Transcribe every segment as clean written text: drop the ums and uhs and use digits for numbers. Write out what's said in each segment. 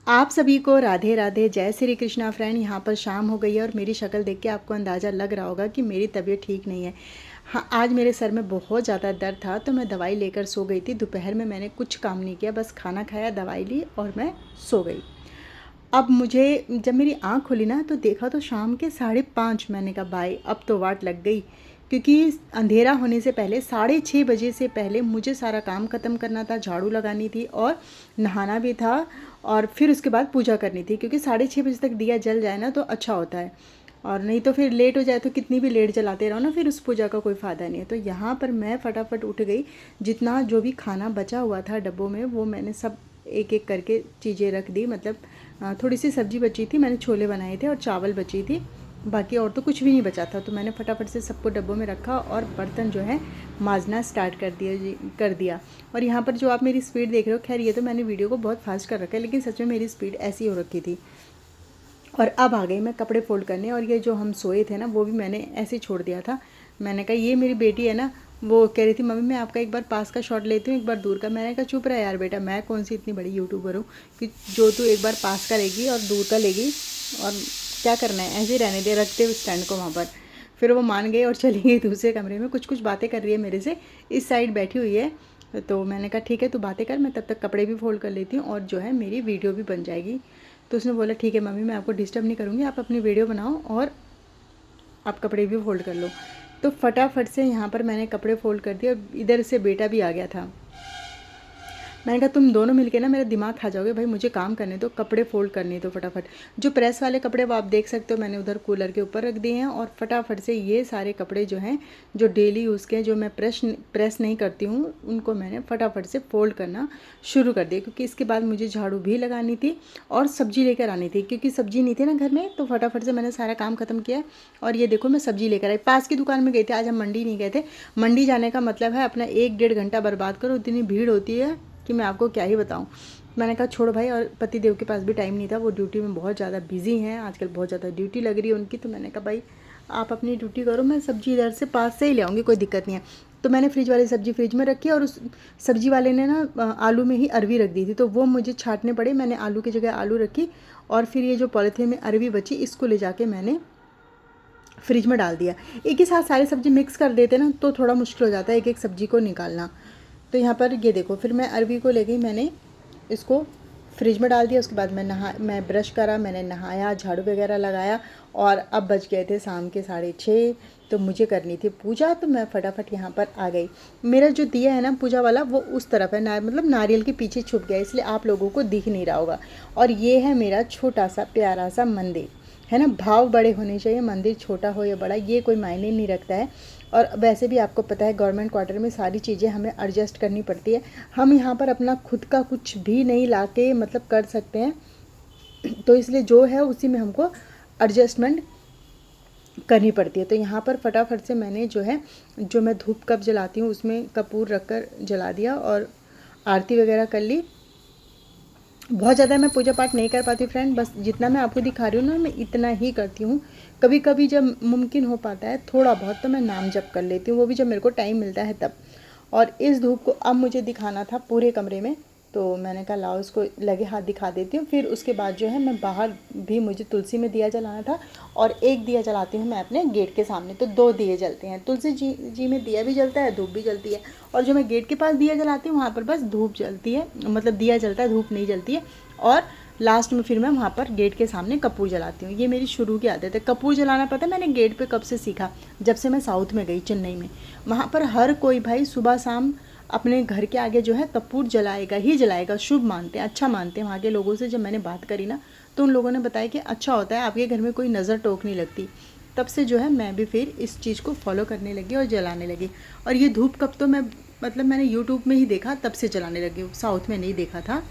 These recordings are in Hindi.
आप सभी को राधे राधे, जय श्री कृष्णा फ्रेंड। यहाँ पर शाम हो गई है और मेरी शक्ल देख के आपको अंदाज़ा लग रहा होगा कि मेरी तबीयत ठीक नहीं है। हाँ, आज मेरे सर में बहुत ज़्यादा दर्द था तो मैं दवाई लेकर सो गई थी। दोपहर में मैंने कुछ काम नहीं किया, बस खाना खाया, दवाई ली और मैं सो गई। अब मुझे जब मेरी आँख खुली ना तो देखा तो शाम के 5:30। मैंने कहा भाई अब तो वाट लग गई, क्योंकि अंधेरा होने से पहले 6:30 बजे से पहले मुझे सारा काम ख़त्म करना था, झाड़ू लगानी थी और नहाना भी था और फिर उसके बाद पूजा करनी थी, क्योंकि 6:30 बजे तक दिया जल जाए ना तो अच्छा होता है, और नहीं तो फिर लेट हो जाए तो कितनी भी लेट जलाते रहो ना, फिर उस पूजा का कोई फ़ायदा नहीं है। तो यहाँ पर मैं फटाफट उठ गई, जितना जो भी खाना बचा हुआ था डब्बों में वो मैंने सब एक एक करके चीज़ें रख दी। मतलब थोड़ी सी सब्ज़ी बची थी, मैंने छोले बनाए थे और चावल बची थी, बाकी और तो कुछ भी नहीं बचा था। तो मैंने फटाफट से सबको डब्बों में रखा और बर्तन जो है मांजना स्टार्ट कर दिया। और यहाँ पर जो आप मेरी स्पीड देख रहे हो, खैर ये तो मैंने वीडियो को बहुत फास्ट कर रखा है, लेकिन सच में मेरी स्पीड ऐसी हो रखी थी। और अब आ गई मैं कपड़े फोल्ड करने, और ये जो हम सोए थे ना वो भी मैंने ऐसे ही छोड़ दिया था। मैंने कहा ये मेरी बेटी है ना, वो कह रही थी मम्मी मैं आपका एक बार पास का शॉट लेती हूँ एक बार दूर का। मैंने कहा चुप रहा यार बेटा, मैं कौन सी इतनी बड़ी यूट्यूबर हूँ कि जो तू एक बार पास का लेगी और दूर का लेगी, और क्या करना है, ऐसे ही रहने दे, रखते हुए स्टैंड को वहाँ पर। फिर वो मान गई और चली गई दूसरे कमरे में, कुछ कुछ बातें कर रही है मेरे से, इस साइड बैठी हुई है। तो मैंने कहा ठीक है तू बातें कर, मैं तब तक कपड़े भी फोल्ड कर लेती हूँ और जो है मेरी वीडियो भी बन जाएगी। तो उसने बोला ठीक है मम्मी मैं आपको डिस्टर्ब नहीं करूँगी, आप अपनी वीडियो बनाओ और आप कपड़े भी फोल्ड कर लो। तो फटाफट से यहाँ पर मैंने कपड़े फोल्ड कर दिए और इधर से बेटा भी आ गया था। मैंने कहा तुम दोनों मिलके ना मेरा दिमाग खा जाओगे भाई, मुझे काम करने दो, कपड़े फोल्ड करने दो फटाफट। जो प्रेस वाले कपड़े वो आप देख सकते हो, मैंने उधर कूलर के ऊपर रख दिए हैं। और फटाफट से ये सारे कपड़े जो हैं जो डेली यूज़ के, जो मैं प्रेस नहीं करती हूँ, उनको मैंने फटाफट से फोल्ड करना शुरू कर दिया, क्योंकि इसके बाद मुझे झाड़ू भी लगानी थी और सब्जी लेकर आनी थी, क्योंकि सब्जी नहीं थी ना घर में। तो फटाफट से मैंने सारा काम खत्म किया और ये देखो मैं सब्जी लेकर आई। पास की दुकान में गई थी, आज हम मंडी नहीं गए थे। मंडी जाने का मतलब है अपना 1-1.5 घंटा बर्बाद करो, इतनी भीड़ होती है कि मैं आपको क्या ही बताऊं। मैंने कहा छोड़ो भाई, और पति देव के पास भी टाइम नहीं था, वो ड्यूटी में बहुत ज़्यादा बिजी हैं आजकल, बहुत ज़्यादा ड्यूटी लग रही है उनकी। तो मैंने कहा भाई आप अपनी ड्यूटी करो, मैं सब्जी इधर से पास से ही ले आऊँगी, कोई दिक्कत नहीं है। तो मैंने फ्रिज वाली सब्जी फ्रिज में रखी और उस सब्जी वाले ने ना आलू में ही अरवी रख दी थी, तो वो मुझे छांटने पड़े। मैंने आलू की जगह आलू रखी और फिर ये जो पॉलीथीन में अरवी बची इसको ले जाके मैंने फ्रिज में डाल दिया। एक ही साथ सारी सब्ज़ी मिक्स कर देते ना तो थोड़ा मुश्किल हो जाता है एक एक सब्ज़ी को निकालना। तो यहाँ पर ये देखो, फिर मैं अरवी को ले गई, मैंने इसको फ्रिज में डाल दिया। उसके बाद मैं ब्रश करा, मैंने नहाया, झाड़ू वगैरह लगाया और अब बज गए थे शाम के 6:30। तो मुझे करनी थी पूजा, तो मैं फटाफट यहाँ पर आ गई। मेरा जो दिया है ना पूजा वाला वो उस तरफ है, मतलब नारियल के पीछे छुप गया, इसलिए आप लोगों को दिख नहीं रहा होगा। और ये है मेरा छोटा सा प्यारा सा मंदिर, है ना। भाव बड़े होने चाहिए, मंदिर छोटा हो या बड़ा ये कोई मायने नहीं रखता है। और वैसे भी आपको पता है गवर्नमेंट क्वार्टर में सारी चीज़ें हमें एडजस्ट करनी पड़ती है। हम यहाँ पर अपना खुद का कुछ भी नहीं ला के मतलब कर सकते हैं, तो इसलिए जो है उसी में हमको एडजस्टमेंट करनी पड़ती है। तो यहाँ पर फटाफट से मैंने जो है, जो मैं धूप कप जलाती हूँ उसमें कपूर रख कर जला दिया और आरती वगैरह कर ली। बहुत ज़्यादा मैं पूजा पाठ नहीं कर पाती फ्रेंड, बस जितना मैं आपको दिखा रही हूँ ना मैं इतना ही करती हूँ। कभी कभी जब मुमकिन हो पाता है थोड़ा बहुत तो मैं नाम जप कर लेती हूँ, वो भी जब मेरे को टाइम मिलता है तब। और इस धूप को अब मुझे दिखाना था पूरे कमरे में, तो मैंने कहा लाओ उसको लगे हाथ दिखा देती हूँ। फिर उसके बाद जो है मैं बाहर भी, मुझे तुलसी में दिया जलाना था और एक दिया जलाती हूँ मैं अपने गेट के सामने। तो 2 दिए जलते हैं, तुलसी जी में दिया भी जलता है, धूप भी जलती है। और जो मैं गेट के पास दिया जलाती हूँ वहाँ पर बस धूप जलती है, मतलब दिया जलता है, धूप नहीं जलती है। और लास्ट में फिर मैं वहाँ पर गेट के सामने कपूर जलाती हूँ। ये मेरी शुरू की आदत है। कपूर जलाना पता है मैंने गेट पे कब से सीखा, जब से मैं साउथ में गई, चेन्नई में। वहाँ पर हर कोई भाई सुबह शाम अपने घर के आगे जो है कपूर जलाएगा ही जलाएगा, शुभ मानते हैं, अच्छा मानते हैं। वहाँ के लोगों से जब मैंने बात करी ना तो उन लोगों ने बताया कि अच्छा होता है, आपके घर में कोई नज़र टोक नहीं लगती। तब से जो है मैं भी फिर इस चीज़ को फॉलो करने लगी और जलाने लगी। और ये धूप कप तो मैं मतलब मैंने यूट्यूब में ही देखा तब से जलाने लगी हूँ, साउथ में नहीं देखा था।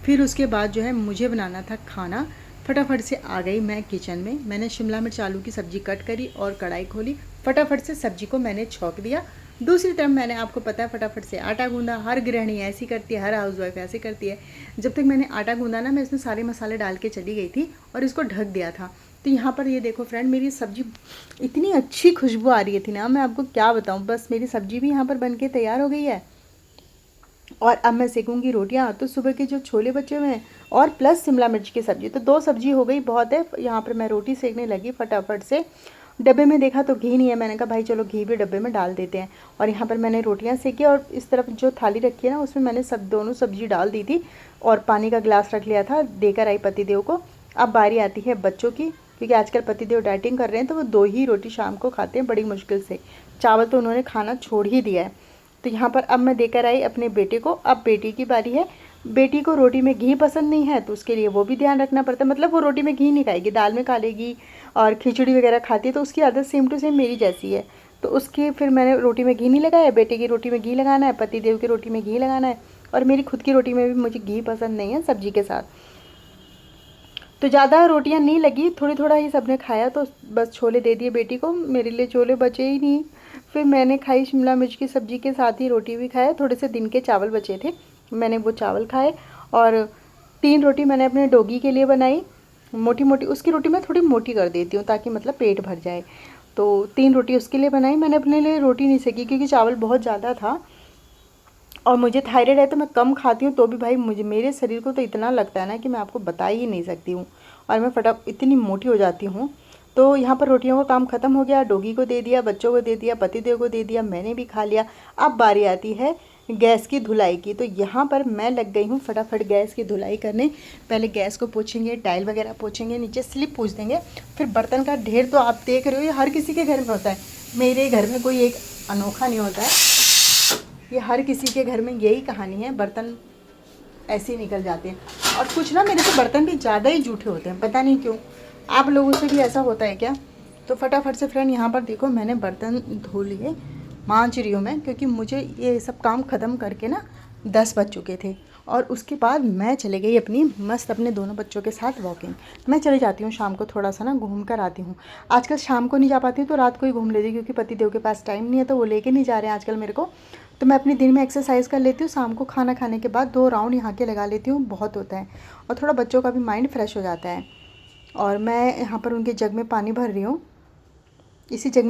फिर उसके बाद जो है मुझे बनाना था खाना। फटाफट से आ गई मैं किचन में, मैंने शिमला मिर्च आलू की सब्ज़ी कट करी और कढ़ाई खोली, फटाफट से सब्ज़ी को मैंने छौंक दिया। दूसरी तरफ मैंने, आपको पता है, फटाफट से आटा गूंदा। हर गृहिणी ऐसी करती है, हर हाउसवाइफ ऐसे करती है। जब तक मैंने आटा गूंदा ना मैं इसमें सारे मसाले डाल के चली गई थी और इसको ढक दिया था। तो यहाँ पर ये देखो फ्रेंड, मेरी सब्ज़ी इतनी अच्छी खुशबू आ रही थी ना, मैं आपको क्या बताऊँ। बस मेरी सब्ज़ी भी यहाँ पर बन के तैयार हो गई है और अब मैं सेकूंगी रोटियां। तो सुबह के जो छोले बचे हुए हैं और प्लस शिमला मिर्च की सब्ज़ी, तो 2 सब्ज़ी हो गई, बहुत है। यहाँ पर मैं रोटी सेकने लगी फटाफट से। डब्बे में देखा तो घी नहीं है, मैंने कहा भाई चलो घी भी डब्बे में डाल देते हैं। और यहाँ पर मैंने रोटियां सेकी और इस तरफ जो थाली रखी है ना उसमें मैंने सब दोनों सब्ज़ी डाल दी थी और पानी का गिलास रख लिया था, देकर आई पतिदेव को। अब बारी आती है बच्चों की, क्योंकि आजकल पतिदेव डाइटिंग कर रहे हैं तो वो 2 ही रोटी शाम को खाते हैं बड़ी मुश्किल से। चावल तो उन्होंने खाना छोड़ ही दिया है। तो यहाँ पर अब मैं देकर आई अपने बेटे को। अब बेटी की बारी है। बेटी को रोटी में घी पसंद नहीं है तो उसके लिए वो भी ध्यान रखना पड़ता है। मतलब वो रोटी में घी नहीं खाएगी, दाल में खा लेगी और खिचड़ी वगैरह खाती है, तो उसकी आदत सेम टू सेम मेरी जैसी है। तो उसकी फिर मैंने रोटी में घी नहीं लगाया। बेटे की रोटी में घी लगाना है, पतिदेव की रोटी में घी लगाना है, और मेरी खुद की रोटी में भी मुझे घी पसंद नहीं है सब्जी के साथ। तो ज़्यादा रोटियां नहीं लगी, थोड़ी थोड़ा ही सबने खाया, तो बस छोले दे दिए बेटी को। मेरे लिए छोले बचे ही नहीं। फिर मैंने खाई शिमला मिर्च की सब्ज़ी के साथ ही रोटी भी खाया। थोड़े से दिन के चावल बचे थे, मैंने वो चावल खाए। और 3 रोटी मैंने अपने डॉगी के लिए बनाई, मोटी मोटी। उसकी रोटी मैं थोड़ी मोटी कर देती हूँ ताकि मतलब पेट भर जाए। तो 3 रोटी उसके लिए बनाई। मैंने अपने लिए रोटी नहीं सेकी क्योंकि चावल बहुत ज़्यादा था और मुझे थायराइड है तो मैं कम खाती हूँ, तो भी भाई मुझे मेरे शरीर को तो इतना लगता है ना कि मैं आपको बता ही नहीं सकती हूँ। और मैं फटाक इतनी मोटी हो जाती हूँ। तो यहाँ पर रोटियों का काम ख़त्म हो गया, डॉगी को दे दिया, बच्चों को दे दिया, पतिदेव को दे दिया, मैंने भी खा लिया। अब बारी आती है गैस की धुलाई की। तो यहाँ पर मैं लग गई हूँ फटाफट गैस की धुलाई करने। पहले गैस को पोछेंगे, टाइल वगैरह पोछेंगे, नीचे स्लिप पूछ देंगे। फिर बर्तन का ढेर तो आप देख रहे हो, ये हर किसी के घर में होता है, मेरे घर में कोई एक अनोखा नहीं होता है। ये हर किसी के घर में यही कहानी है, बर्तन ऐसे ही निकल जाते हैं। और कुछ ना मेरे से बर्तन भी ज़्यादा ही जूठे होते हैं, पता नहीं क्यों। आप लोगों से भी ऐसा होता है क्या? तो फटाफट से फ्रेंड यहाँ पर देखो मैंने बर्तन धो लिए, मांज रही हूँ मैं, क्योंकि मुझे ये सब काम ख़त्म करके ना 10 बज चुके थे। और उसके बाद मैं चले गई अपनी मस्त अपने दोनों बच्चों के साथ वॉकिंग। मैं चली जाती हूँ शाम को, थोड़ा सा ना घूम कर आती हूँ। आजकल शाम को नहीं जा पाती हूँ तो रात को ही घूम लेती हूँ, क्योंकि पतिदेव के पास टाइम नहीं है तो वो लेके नहीं जा रहे हैं आजकल मेरे को। तो मैं अपनी दिन में एक्सरसाइज कर लेती हूँ, शाम को खाना खाने के बाद 2 राउंड यहाँ के लगा लेती हूँ, बहुत होता है। और थोड़ा बच्चों का भी माइंड फ्रेश हो जाता है। और मैं यहाँ पर उनके जग में पानी भर रही हूँ, इसी जग में